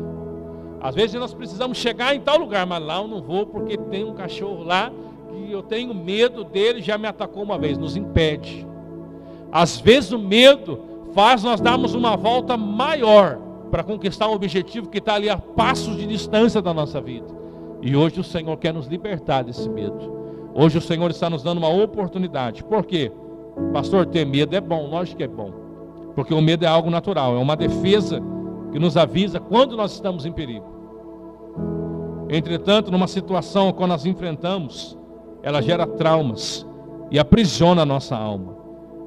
Às vezes nós precisamos chegar em tal lugar, mas lá eu não vou porque tem um cachorro lá que eu tenho medo dele, já me atacou uma vez. Nos impede. Às vezes o medo faz nós darmos uma volta maior para conquistar um objetivo que está ali a passos de distância da nossa vida. E hoje o Senhor quer nos libertar desse medo. Hoje o Senhor está nos dando uma oportunidade. Por quê? Pastor, ter medo é bom, lógico que é bom. Porque o medo é algo natural, é uma defesa que nos avisa quando nós estamos em perigo. Entretanto, numa situação quando nós enfrentamos, ela gera traumas e aprisiona a nossa alma.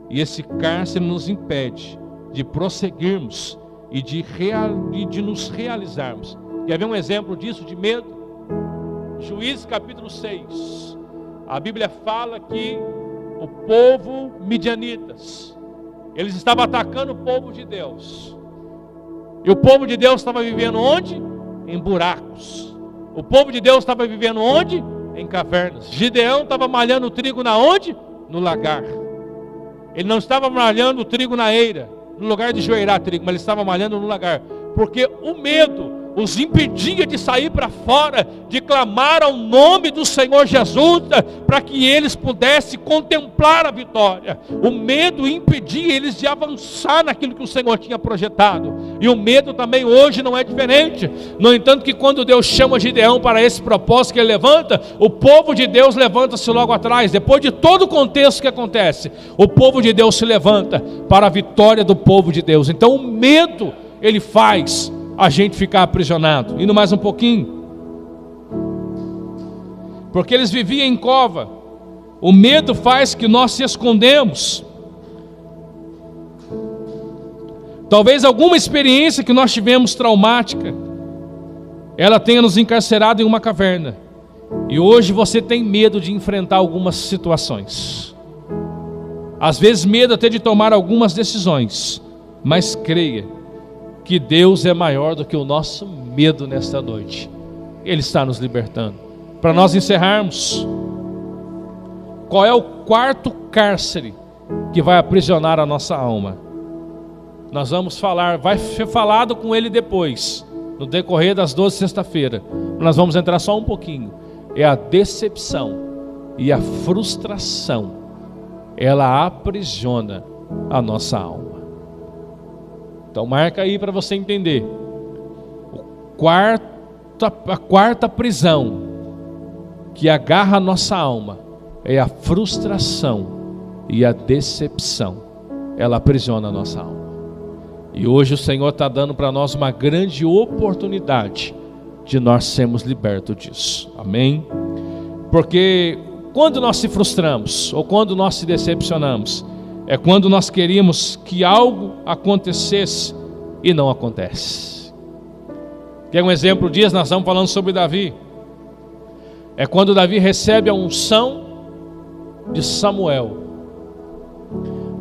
E esse cárcere nos impede de prosseguirmos e de nos realizarmos. Quer ver um exemplo disso, de medo? Juízes capítulo 6. A Bíblia fala que o povo midianitas, eles estavam atacando o povo de Deus. E o povo de Deus estava vivendo onde? Em buracos. O povo de Deus estava vivendo onde? Em cavernas. Gideão estava malhando o trigo na onde? No lagar. Ele não estava malhando o trigo na eira, no lugar de joeirar trigo, mas ele estava malhando no lagar. Porque o medo os impedia de sair para fora, de clamar ao nome do Senhor Jesus, para que eles pudessem contemplar a vitória. O medo impedia eles de avançar naquilo que o Senhor tinha projetado. E o medo também hoje não é diferente. No entanto, que quando Deus chama Gideão para esse propósito que ele levanta, o povo de Deus levanta-se logo atrás. Depois de todo o contexto que acontece, o povo de Deus se levanta para a vitória do povo de Deus. Então o medo, ele faz a gente ficar aprisionado. Indo mais um pouquinho, porque eles viviam em cova. O medo faz que nós se escondemos. Talvez alguma experiência que nós tivemos traumática, ela tenha nos encarcerado em uma caverna, e hoje você tem medo de enfrentar algumas situações. às vezes medo até de tomar algumas decisões, mas creia que Deus é maior do que o nosso medo nesta noite. Ele está nos libertando. Para nós encerrarmos, qual é o quarto cárcere que vai aprisionar a nossa alma? Nós vamos falar, vai ser falado com ele depois, no decorrer das 12 sexta-feira. Nós vamos entrar só um pouquinho. É a decepção e a frustração. Ela aprisiona a nossa alma. Então marca aí para você entender. A quarta prisão que agarra a nossa alma é a frustração e a decepção. Ela aprisiona a nossa alma. E hoje o Senhor está dando para nós uma grande oportunidade de nós sermos libertos disso. Amém? Porque quando nós se frustramos ou quando nós se decepcionamos, é quando nós queríamos que algo acontecesse e não acontece. Quer um exemplo disso? Nós estamos falando sobre Davi. É quando Davi recebe a unção de Samuel.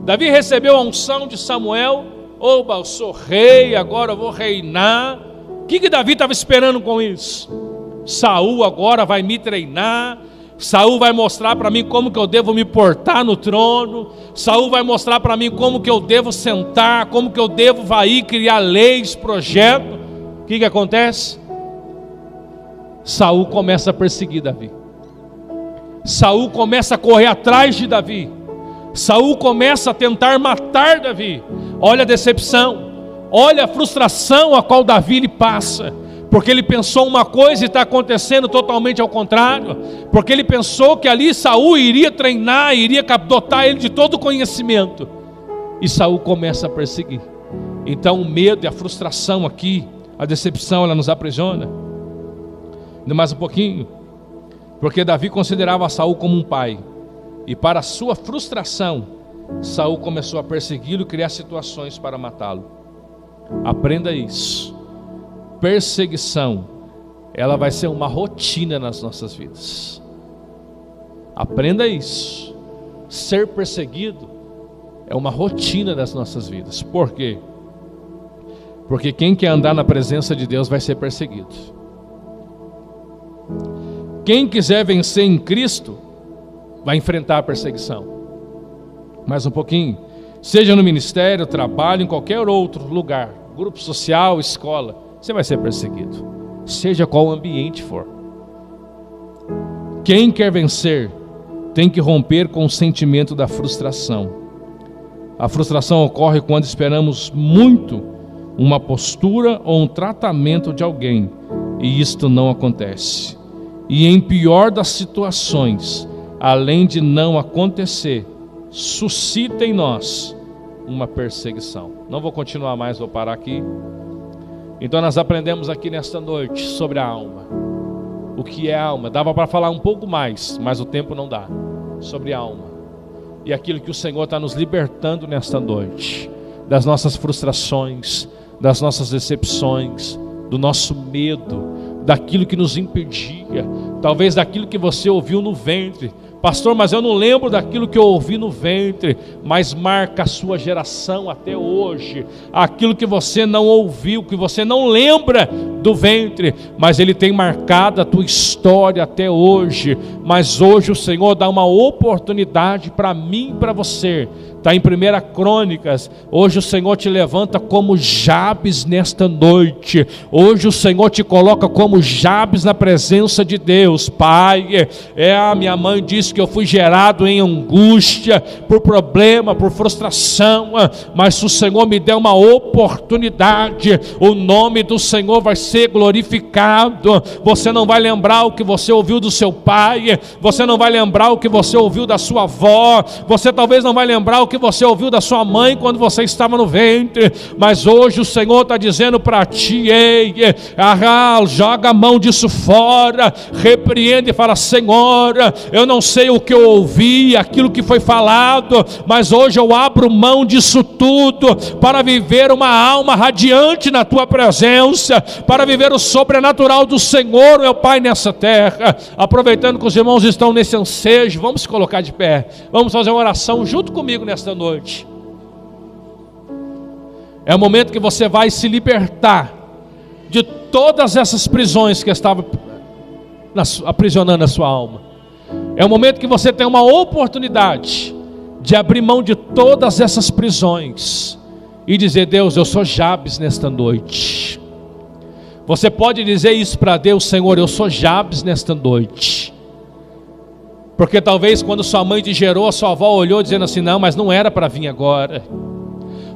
Davi recebeu a unção de Samuel. Oba, eu sou rei, agora eu vou reinar. O que Davi estava esperando com isso? Saul agora vai me treinar. Saul vai mostrar para mim como que eu devo me portar no trono. Saul vai mostrar para mim como que eu devo sentar, como que eu devo vai criar leis, projetos. O que acontece? Saul começa a perseguir Davi. Saul começa a correr atrás de Davi. Saul começa a tentar matar Davi. Olha a decepção, olha a frustração a qual Davi lhe passa. Porque ele pensou uma coisa e está acontecendo totalmente ao contrário. Porque ele pensou que ali Saul iria treinar, iria dotar ele de todo o conhecimento. E Saul começa a perseguir. Então o medo e a frustração aqui, a decepção, ela nos aprisiona. Ainda mais um pouquinho. Porque Davi considerava Saul como um pai. E para a sua frustração, Saul começou a persegui-lo e criar situações para matá-lo. Aprenda isso. Perseguição, ela vai ser uma rotina nas nossas vidas. Aprenda isso. Ser perseguido é uma rotina das nossas vidas. Por quê? Porque quem quer andar na presença de Deus vai ser perseguido. Quem quiser vencer em Cristo vai enfrentar a perseguição. Mais um pouquinho. Seja no ministério, trabalho, em qualquer outro lugar, grupo social, escola, você vai ser perseguido, seja qual o ambiente for. Quem quer vencer tem que romper com o sentimento da frustração. A frustração ocorre quando esperamos muito uma postura ou um tratamento de alguém e isto não acontece. E em pior das situações, além de não acontecer, suscita em nós uma perseguição. Não vou continuar mais, vou parar aqui. Então nós aprendemos aqui nesta noite sobre a alma. O que é a alma? Dava para falar um pouco mais, mas o tempo não dá. Sobre a alma. E aquilo que o Senhor está nos libertando nesta noite. Das nossas frustrações, das nossas decepções, do nosso medo, daquilo que nos impedia, talvez daquilo que você ouviu no ventre. Pastor, mas eu não lembro daquilo que eu ouvi no ventre, mas marca a sua geração até hoje. Aquilo que você não ouviu, que você não lembra do ventre, mas ele tem marcado a tua história até hoje. Mas hoje o Senhor dá uma oportunidade para mim e para você. Está em 1 Crônicas. Hoje o Senhor te levanta como Jabes nesta noite. Hoje o Senhor te coloca como Jabes na presença de Deus. Pai, a minha mãe disse que eu fui gerado em angústia, por problema, por frustração, mas se o Senhor me der uma oportunidade, o nome do Senhor vai ser glorificado. Você não vai lembrar o que você ouviu do seu pai, você não vai lembrar o que você ouviu da sua avó, você talvez não vai lembrar o que você ouviu da sua mãe quando você estava no ventre, mas hoje o Senhor está dizendo para ti: joga a mão disso fora, repreende e fala: Senhor, eu não sei sei o que eu ouvi, aquilo que foi falado, mas hoje eu abro mão disso tudo para viver uma alma radiante na tua presença, para viver o sobrenatural do Senhor, meu Pai, nessa terra. Aproveitando que os irmãos estão nesse ansejo, vamos se colocar de pé, vamos fazer uma oração junto comigo nesta noite. É o momento que você vai se libertar de todas essas prisões que estavam aprisionando a sua alma. É o momento que você tem uma oportunidade de abrir mão de todas essas prisões e dizer: Deus, eu sou Jabes nesta noite. Você pode dizer isso para Deus: Senhor, eu sou Jabes nesta noite. Porque talvez quando sua mãe te gerou, a sua avó olhou dizendo assim: não, mas não era para vir agora.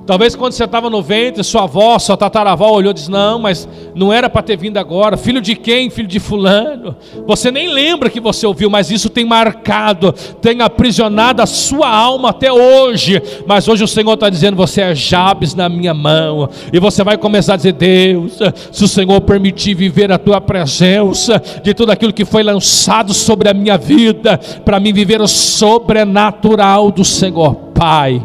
Talvez quando você estava no ventre, sua avó, sua tataravó olhou e disse: não, mas não era para ter vindo agora. Filho de quem? Filho de fulano. Você nem lembra que você ouviu, mas isso tem marcado, tem aprisionado a sua alma até hoje. Mas hoje o Senhor está dizendo: você é Jabes na minha mão. E você vai começar a dizer: Deus, se o Senhor permitir viver a tua presença, de tudo aquilo que foi lançado sobre a minha vida, para mim viver o sobrenatural do Senhor, Pai.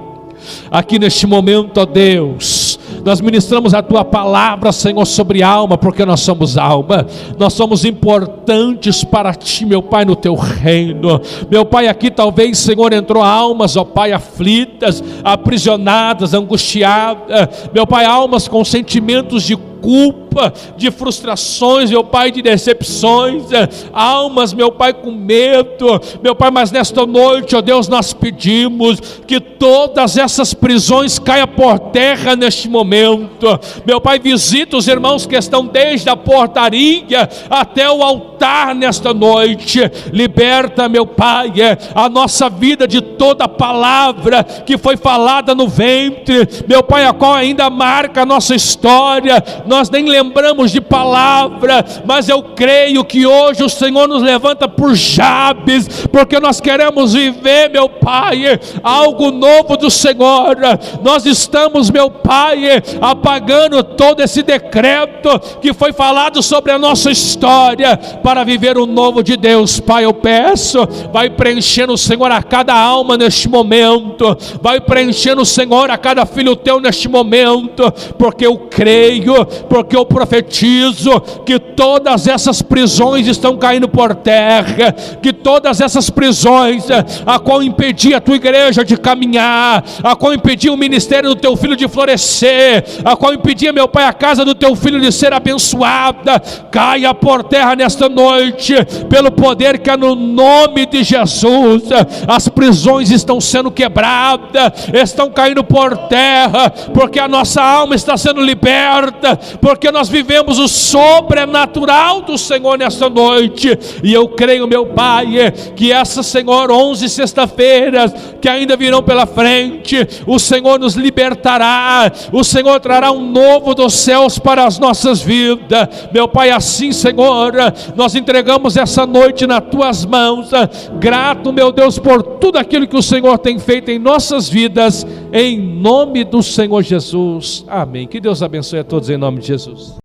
Aqui neste momento, ó Deus, nós ministramos a tua palavra, Senhor, sobre alma, porque nós somos alma, nós somos importantes para ti, meu Pai, no teu reino. Meu Pai, aqui talvez, Senhor, entrou almas, ó Pai, aflitas, aprisionadas, angustiadas, meu Pai, almas com sentimentos de culpa, de frustrações, meu Pai, de decepções, almas, meu Pai, com medo, meu Pai, mas nesta noite, ó Deus, nós pedimos que todas essas prisões caiam por terra neste momento. Meu Pai, visita os irmãos que estão desde a portaria até o altar nesta noite. Liberta, meu Pai, a nossa vida de toda palavra que foi falada no ventre, meu Pai, a qual ainda marca a nossa história. Nós nem lembramos de palavra, mas eu creio que hoje o Senhor nos levanta por Jabes, porque nós queremos viver, meu Pai, algo novo do Senhor. Nós estamos, meu Pai, apagando todo esse decreto que foi falado sobre a nossa história, para viver o novo de Deus. Pai, eu peço, vai preenchendo, Senhor, a cada alma neste momento, vai preenchendo, Senhor, a cada filho teu neste momento, porque eu creio, porque eu profetizo que todas essas prisões estão caindo por terra, que todas essas prisões, a qual impedia a tua igreja de caminhar, a qual impedia o ministério do teu filho de florescer, a qual impedia, meu Pai, a casa do teu filho de ser abençoada, caia por terra nesta noite, pelo poder que há no nome de Jesus. As prisões estão sendo quebradas, estão caindo por terra, porque a nossa alma está sendo liberta, porque nós vivemos o sobrenatural do Senhor nesta noite. E eu creio, meu Pai, que essas, Senhor, 11 sexta-feiras que ainda virão pela frente, o Senhor nos libertará, o Senhor trará um novo dos céus para as nossas vidas. Meu Pai, assim, Senhor, nós entregamos essa noite nas tuas mãos, grato, meu Deus, por tudo aquilo que o Senhor tem feito em nossas vidas, em nome do Senhor Jesus, amém. Que Deus abençoe a todos em nome de Jesus.